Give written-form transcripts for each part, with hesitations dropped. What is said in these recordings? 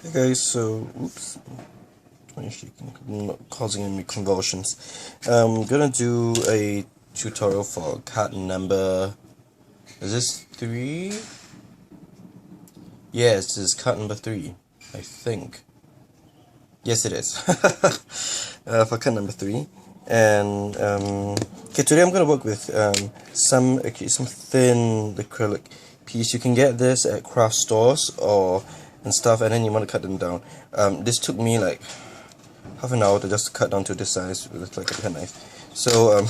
Hey guys, so oops, my shaking, not causing any convulsions. I'm gonna do a tutorial for card number. Is this 3? Yes, this is card number 3. I think. Yes, it is. For card number 3, and okay, today I'm gonna work with some thin acrylic piece. You can get this at craft stores or and stuff, and then you want to cut them down. This took me like half an hour to just cut down to this size with like a penknife. So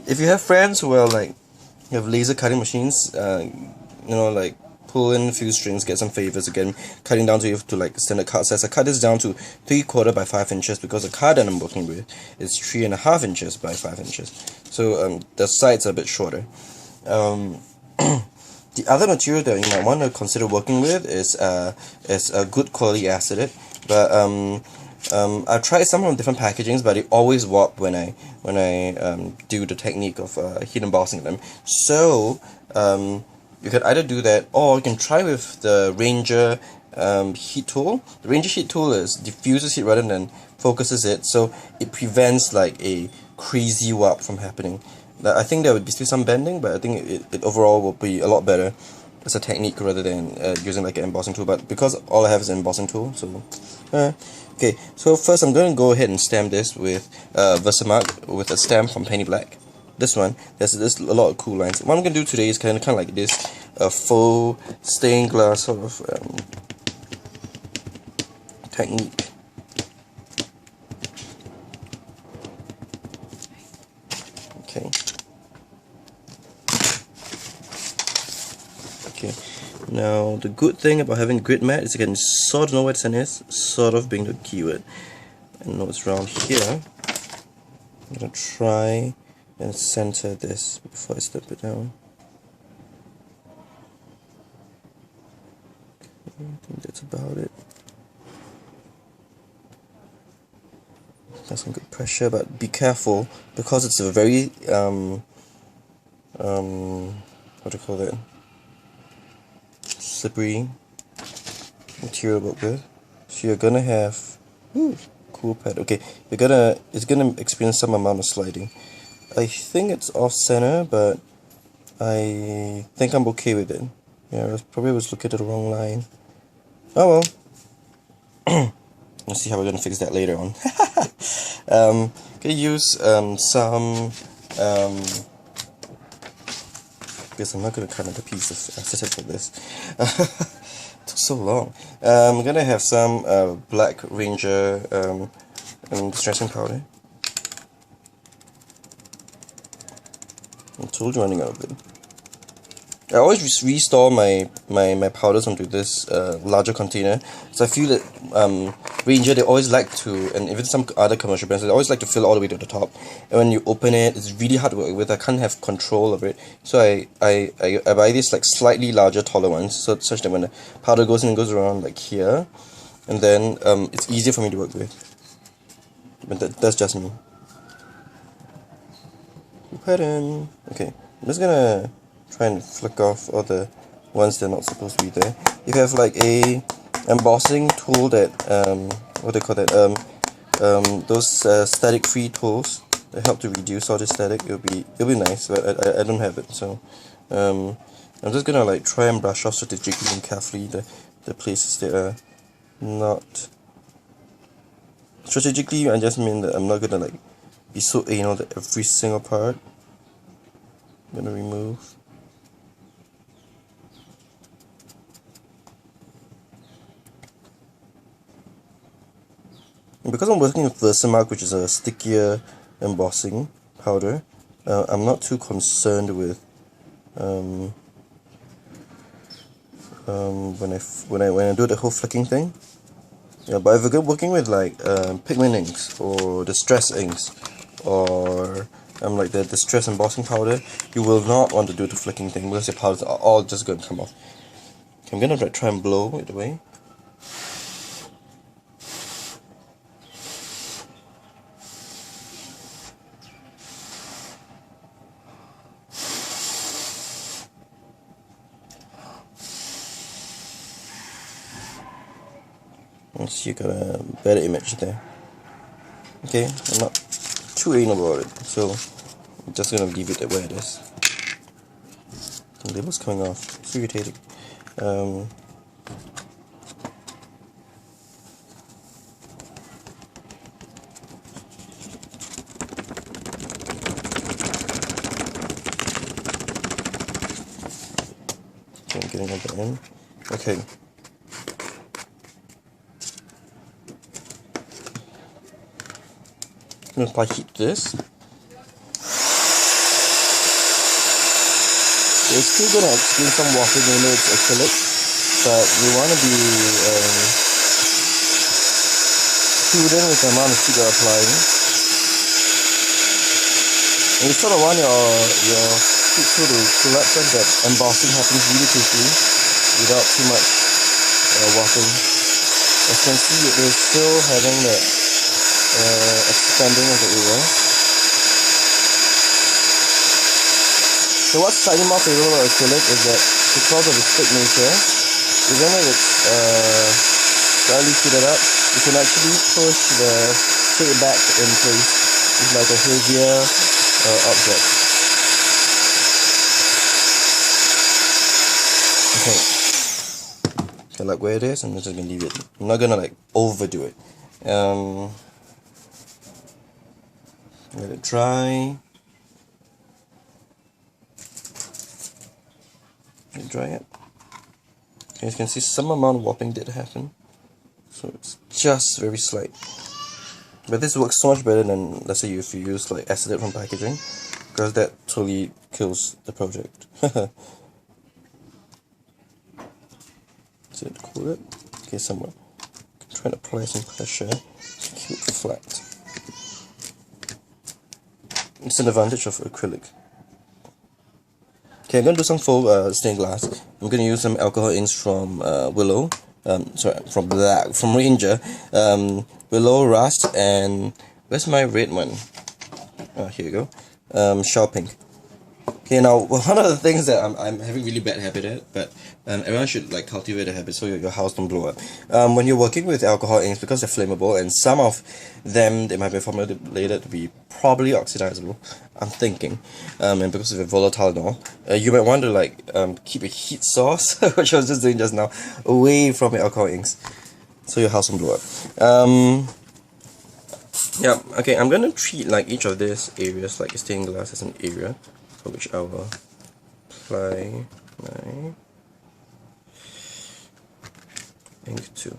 if you have friends who are like have laser cutting machines, like pull in a few strings, get some favors again, cutting down to like standard card size. I cut this down to 3/4 by 5 inches because the card that I'm working with is 3.5 inches by 5 inches. So the sides are a bit shorter. The other material that you might want to consider working with is a good quality acetate, but I've tried some of different packagings, but they always warp when I do the technique of heat embossing them. So you could either do that, or you can try with the Ranger heat tool. The Ranger heat tool diffuses heat rather than focuses it, so it prevents like a crazy warp from happening. I think there would be still some bending, but I think it overall will be a lot better as a technique rather than using like an embossing tool. But because all I have is an embossing tool, so okay. So first I'm going to go ahead and stamp this with Versamark with a stamp from Penny Black. This one, there's a lot of cool lines. What I'm going to do today is kind of like this faux stained glass sort of technique. Okay. Okay. Now the good thing about having grid mat is you can sort of know where the center is, sort of being the keyword. I know it's around here. I'm gonna try and center this before I step it down. Okay, I think that's about it. That's some good pressure, but be careful because it's a very what do you call that? Slippery material to work with. So you're gonna have cool pad. Okay, it's gonna experience some amount of sliding. I think it's off center, but I think I'm okay with it. Yeah, I probably was looking at the wrong line. Oh well. Let's see how we're gonna fix that later on. Gonna use some because I'm not gonna cut another piece of acetate for this. It took so long. I'm gonna have some Black Ranger distressing powder. I'm totally running out of it. I always restore my powders onto this larger container, so I feel that Ranger, they always like to, and even some other commercial brands, they always like to fill all the way to the top, and when you open it, it's really hard to work with. I can't have control of it, so I buy these like slightly larger, taller ones, so such that when the powder goes in, it goes around like here, and then it's easier for me to work with. But that's just me. Pattern. Okay, I'm just gonna try and flick off all the ones that are not supposed to be there. If you have like a embossing tool that what do you call that, those static free tools that help to reduce all the static, it'll be nice, but I don't have it, so I'm just gonna like try and brush off strategically and carefully the places that are not strategically. I just mean that I'm not gonna like be so anal that every single part I'm gonna remove. And because I'm working with Versamark, which is a stickier embossing powder, I'm not too concerned with when I do the whole flicking thing. Yeah, but if you're working with like pigment inks or distress inks or like the distress embossing powder, you will not want to do the flicking thing because your powders are all just going to come off. Okay, I'm gonna try and blow it away. Let's see, you got a better image there. Okay, I'm not too anal about it, so I'm just gonna leave it where it is. The label's coming off. It's irritating. Okay, I'm getting at the end. Okay. I'm gonna apply heat to this. It's still gonna experience some warping even though it's acrylic, but you wanna be prudent with the amount of heat you're applying. And you sort of want your heat tool to collapse such that embossing happens really quickly without too much warping. As you can see, it is still having that expanding of the area. So what's slightly more favorable about acrylic is that because of its thick nature, even if it's slightly heated up, you can actually push the shade back in place. It's like a heavier object. Okay, like where it is, I'm just gonna leave it. I'm not gonna like overdo it. Let it dry. Let it dry it. Okay, as you can see, some amount of warping did happen, so it's just very slight. But this works so much better than, let's say, if you use like acetate from packaging, because that totally kills the project. Is it cool? Okay, somewhere. I'm trying to apply some pressure to keep it flat. It's an advantage of acrylic. Okay, I'm going to do some faux stained glass. I'm going to use some alcohol inks from Willow. From Ranger. Willow, Rust, and where's my red one? Oh, here you go. Shell Pink. Okay, now one of the things that I'm having really bad habit at, but everyone should like cultivate a habit so your house don't blow up. When you're working with alcohol inks, because they're flammable, and some of them they might be formulated to be probably oxidizable, I'm thinking, and because they're volatile and all, you might want to like keep a heat source, which I was just doing just now, away from your alcohol inks, so your house won't blow up. Yeah. Okay, I'm gonna treat like each of these areas like stained glass as an area for which I will apply my ink to.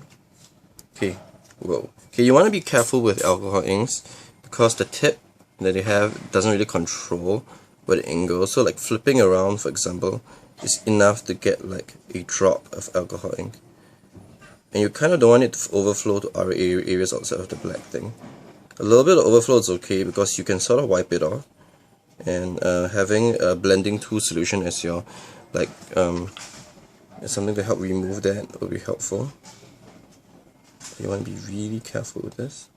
Okay, whoa. Okay, you want to be careful with alcohol inks because the tip that you have doesn't really control where the ink goes. So like flipping around, for example, is enough to get like a drop of alcohol ink. And you kind of don't want it to overflow to other areas outside of the black thing. A little bit of overflow is okay because you can sort of wipe it off. And having a blending tool solution as your like something to help remove that will be helpful. You want to be really careful with this.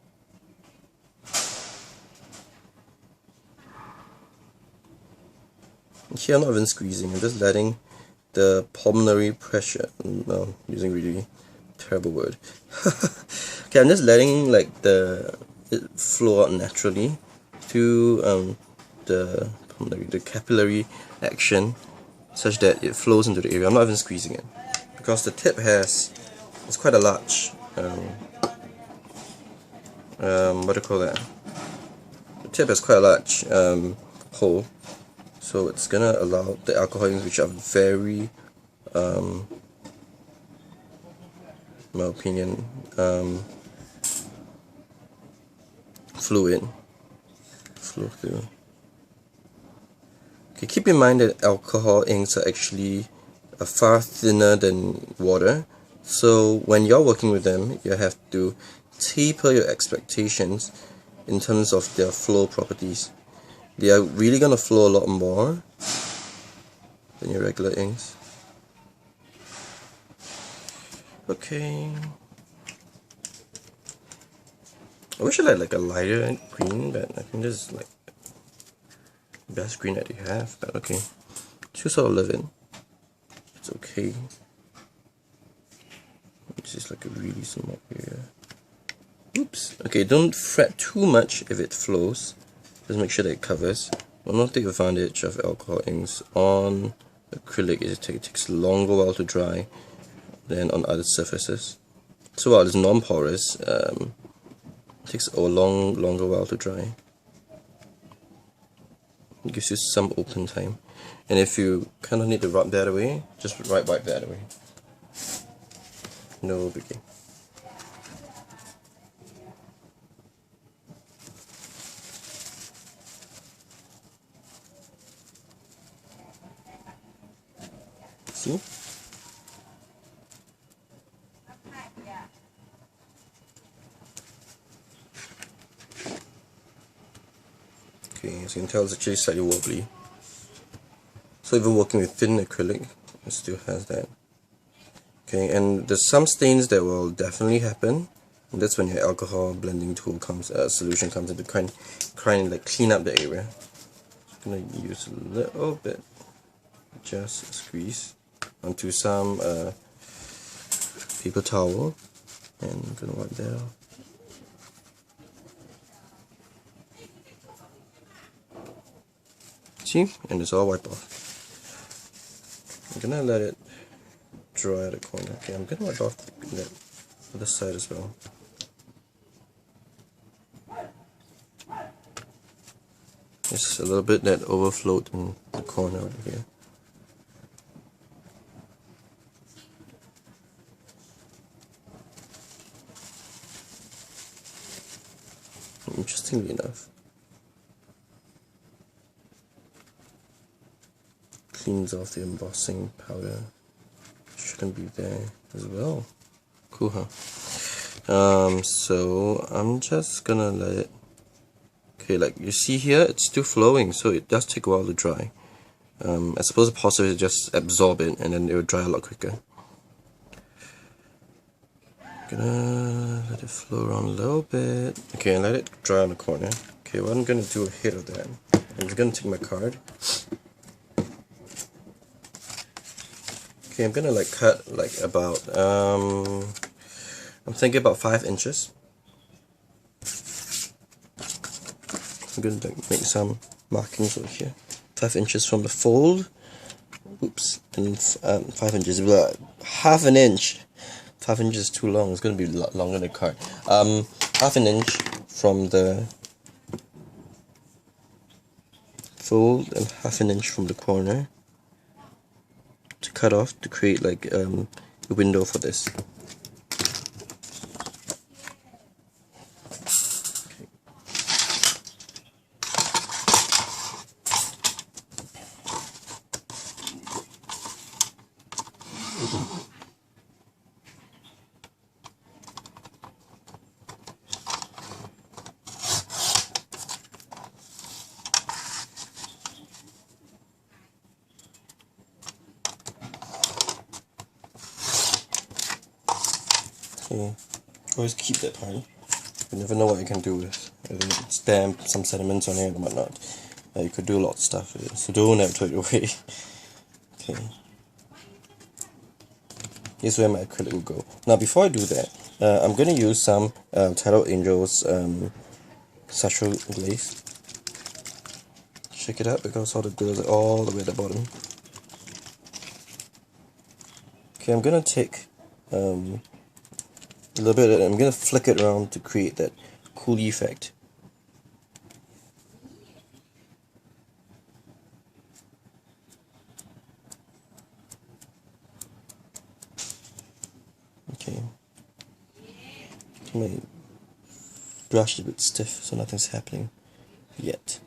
Here I'm not even squeezing, I'm just letting the pulmonary pressure, no, using really terrible word. Okay, I'm just letting like it flow out naturally through the capillary action, such that it flows into the area. I'm not even squeezing it because the tip it's quite a large what do you call that? The tip has quite a large hole, so it's gonna allow the alcohol inks, which are very in my opinion fluid, flow through. Okay, keep in mind that alcohol inks are actually far thinner than water, so when you're working with them, you have to taper your expectations in terms of their flow properties. They are really going to flow a lot more than your regular inks. Okay. I wish I had like a lighter green, but I think this is like the best green that you have, but okay. Just sort of live in. It's okay. Let's this is like a really small area. Oops. Okay, don't fret too much if it flows. Just make sure that it covers. Will not take advantage of alcohol inks on acrylic. It takes a longer while to dry than on other surfaces. So while it's non-porous, it takes a longer while to dry. It gives you some open time. And if you kind of need to rub that away, just wipe that away. No biggie. See? Okay, so you can tell it's actually slightly wobbly. So even working with thin acrylic, it still has that. Okay, and there's some stains that will definitely happen. And that's when your alcohol blending tool comes, solution comes into trying to like clean up the area. Just gonna use a little bit, just squeeze onto some paper towel, and I'm gonna wipe that off. See, and it's all wiped off. I'm gonna let it dry at the corner. Okay, I'm gonna wipe off that other side as well. Just a little bit that overflowed in the corner over here. Interestingly enough, cleans off the embossing powder. Shouldn't be there as well. Cool, huh? So I'm just gonna let it. Okay, like you see here, it's still flowing, so it does take a while to dry. I suppose the possible is just absorb it and then it will dry a lot quicker. Gonna let it flow around a little bit. Okay, and let it dry on the corner. Okay, what I'm gonna do ahead of that, I'm just gonna take my card. Okay, I'm gonna like cut like about I'm thinking about 5 inches. I'm gonna like make some markings over here. 5 inches from the fold. Oops, and 5 inches. Half an inch. 5 inches is too long. It's gonna be a lot longer than the card. Half an inch from the fold and half an inch from the corner to cut off to create like a window for this. Okay, always keep that part. You never know what you can do with it. Stamp some sediments on it and whatnot. You could do a lot of stuff with it, so don't ever throw it away. Okay. Here's where my acrylic will go. Now before I do that, I'm going to use some Tattered Angels Satchel Glaze. Check it out because all the glitters are all the way at the bottom. Okay, I'm going to take a little bit of it, I'm going to flick it around to create that cool effect. Okay. My brush is a bit stiff, so nothing's happening yet.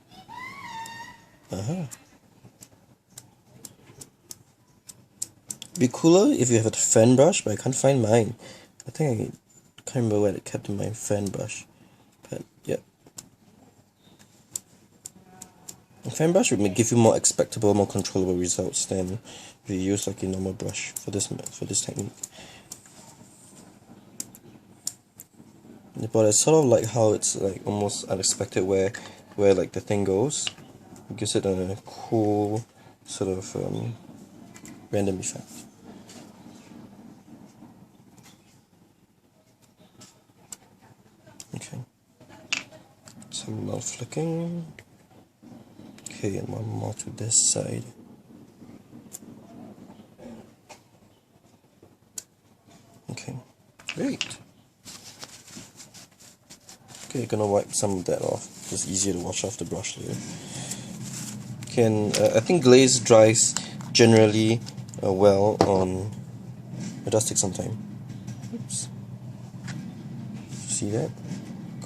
Be cooler if you have a fan brush, but I can't find mine. I think I can't remember where I kept my fan brush, but yeah. A fan brush would give you more expectable, more controllable results than if you use like a normal brush for this technique. But I sort of like how it's like almost unexpected where like the thing goes. It gives it a cool sort of random effect. Some more flicking. Okay, and one more to this side. Okay, great. Okay, gonna wipe some of that off. It's easier to wash off the brush later. Okay, and I think glaze dries generally well on. It does take some time. Oops. See that?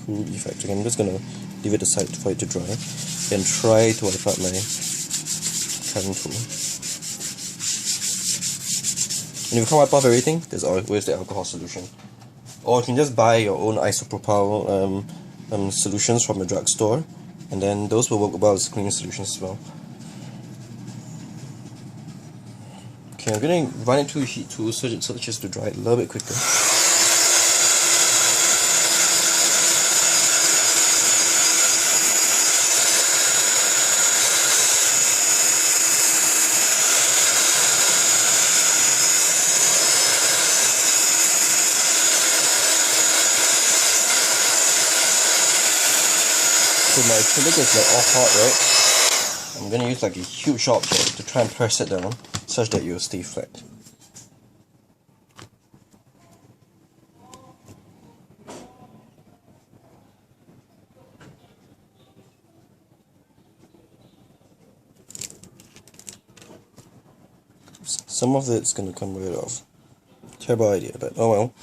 Cool effect. Okay, I'm just gonna leave it aside for it to dry, and try to wipe out my cutting tool. And if you can't wipe off everything, there's always the alcohol solution. Or you can just buy your own isopropyl solutions from a drugstore, and then those will work well as cleaning solutions as well. Okay, I'm going to run it through a heat tool so just to dry it a little bit quicker. So my acrylic is like all hot, right? I'm going to use like a huge object to try and press it down such that it will stay flat. Oops. Some of it's going to come right off. Terrible idea, but oh well.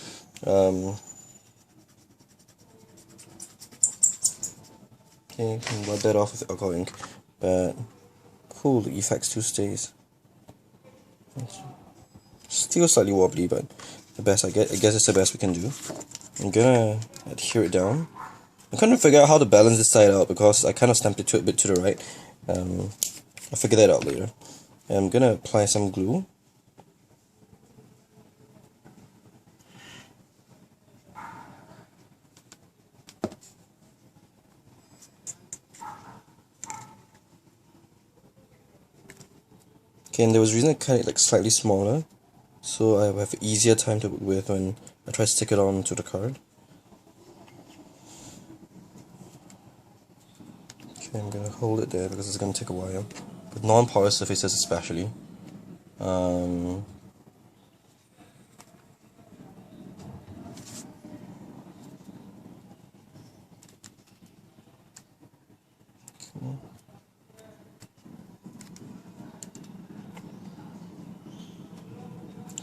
Okay, you can wipe that off with alcohol ink, but cool, the effect still stays. Still slightly wobbly, but the best I guess it's the best we can do. I'm gonna adhere it down. I'm trying to figure out how to balance this side out because I kind of stamped it a bit to the right. I'll figure that out later. And I'm gonna apply some glue. Okay, and there was a reason I cut it like slightly smaller, so I have an easier time to work with when I try to stick it on to the card. Okay, I'm gonna hold it there because it's gonna take a while, with non-porous surfaces especially. Okay.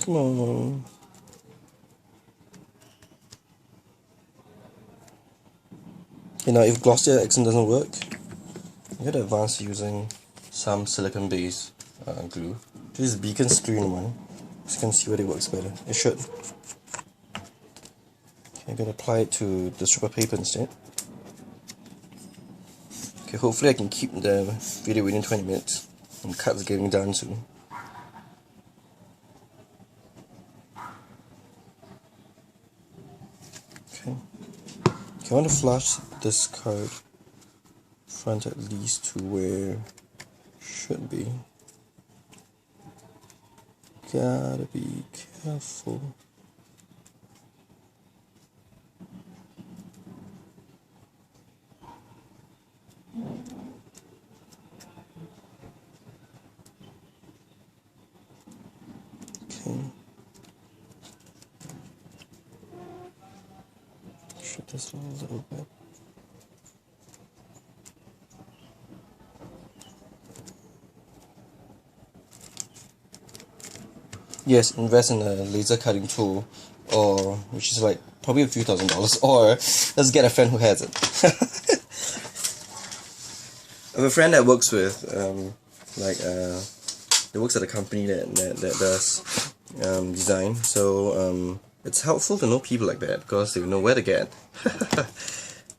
Come on. Okay, now if Glossier accent doesn't work, I'm gonna advance using some silicone based glue. This is Beacon Screen one, so you can see where it works better. It should. Okay, I'm gonna apply it to the strip of paper instead. Okay, hopefully I can keep the video within 20 minutes. And cut's getting done soon. Okay, I want to flush this card front at least to where it should be. Gotta be careful. Okay. Shift this a little bit. Yes, invest in a laser cutting tool, or which is like probably a few $1,000s, or let's get a friend who has it. I have a friend that works with that works at a company that does design, so it's helpful to know people like that because they know where to get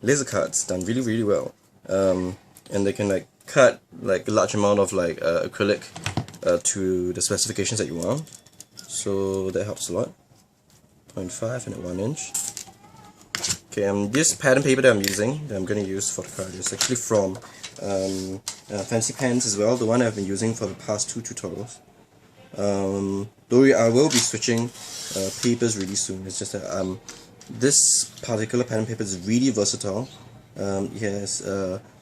laser cuts done really well, and they can like cut like a large amount of like acrylic to the specifications that you want. So that helps a lot. 0.5 and at 1 inch. Okay, this pattern paper that I'm using, that I'm going to use for the card, is actually from Fancy Pens as well, the one I've been using for the past 2 tutorials. Though I will be switching papers really soon. It's just that this particular pattern paper is really versatile. It has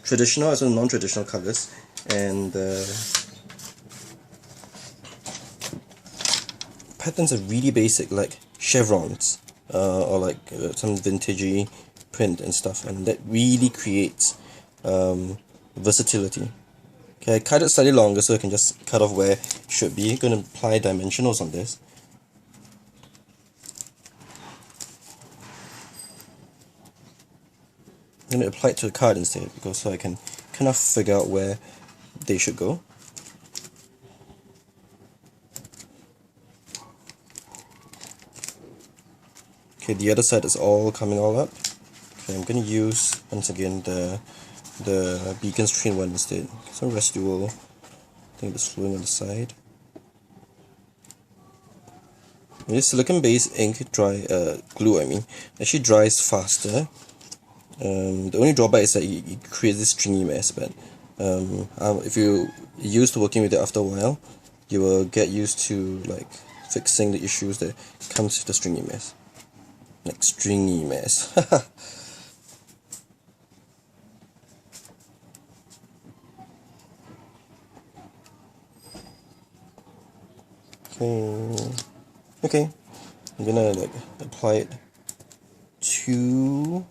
traditional as well as non-traditional colors, and patterns are really basic, like chevrons, or like some vintagey print and stuff, and that really creates versatility. Okay, I cut it slightly longer so I can just cut off where it should be. I'm going to apply dimensionals on this. I'm going to apply it to the card instead, because so I can kind of figure out where they should go. Okay, the other side is all coming all up. Okay, I'm going to use, once again, the beacon screen one instead. Some residual, I think it's flowing on the side. This silicone based ink glue, actually dries faster. The only drawback is that it creates this stringy mess, but if you're used to working with it after a while, you will get used to like fixing the issues that comes with the stringy mess. Like stringy mess. Okay, I'm gonna like apply it to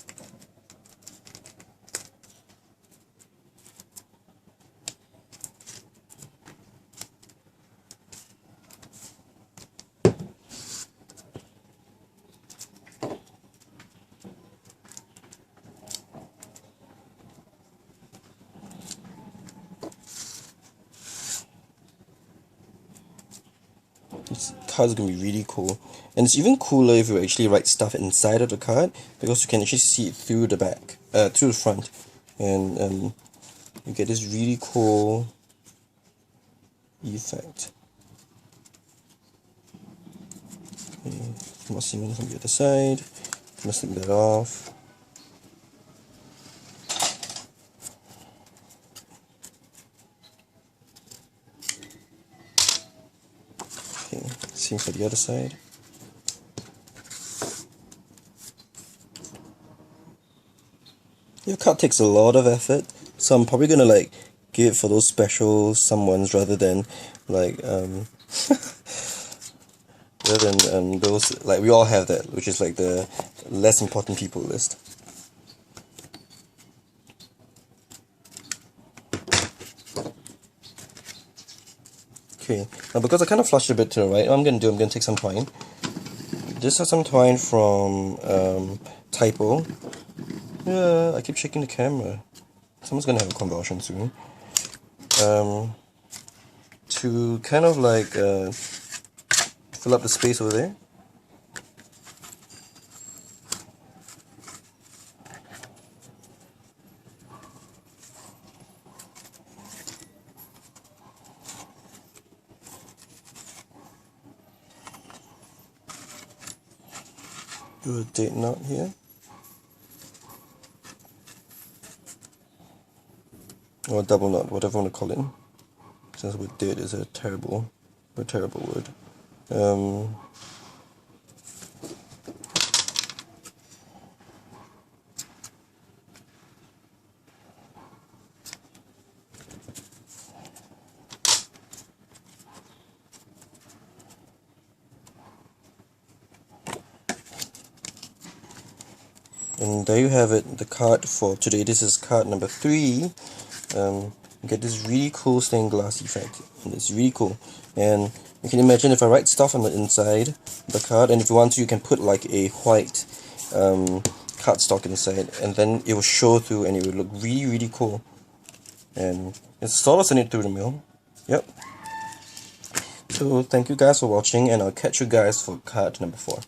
this card is going to be really cool, and it's even cooler if you actually write stuff inside of the card, because you can actually see it through the back, through the front, and you get this really cool effect. Okay, more cement on the other side. I'm gonna slip that off. Okay, same for the other side. Your card takes a lot of effort, so I'm probably gonna like give it for those special someones rather than like those, like we all have that, which is like the less important people list. Okay, now because I kind of flushed a bit to the right, what I'm going to take some twine. This is some twine from Typo. Yeah, I keep shaking the camera. Someone's going to have a convulsion soon. To kind of like fill up the space over there. Do a date knot here. Or a double knot, whatever you want to call it. Since with date is a terrible word. And there you have it, the card for today. This is card number 3. You get this really cool stained glass effect, and it's really cool. And you can imagine if I write stuff on the inside of the card, and if you want to, you can put like a white cardstock inside, and then it will show through, and it will look really cool. And it's sort of send it through the mail. Yep. So thank you guys for watching, and I'll catch you guys for card number 4.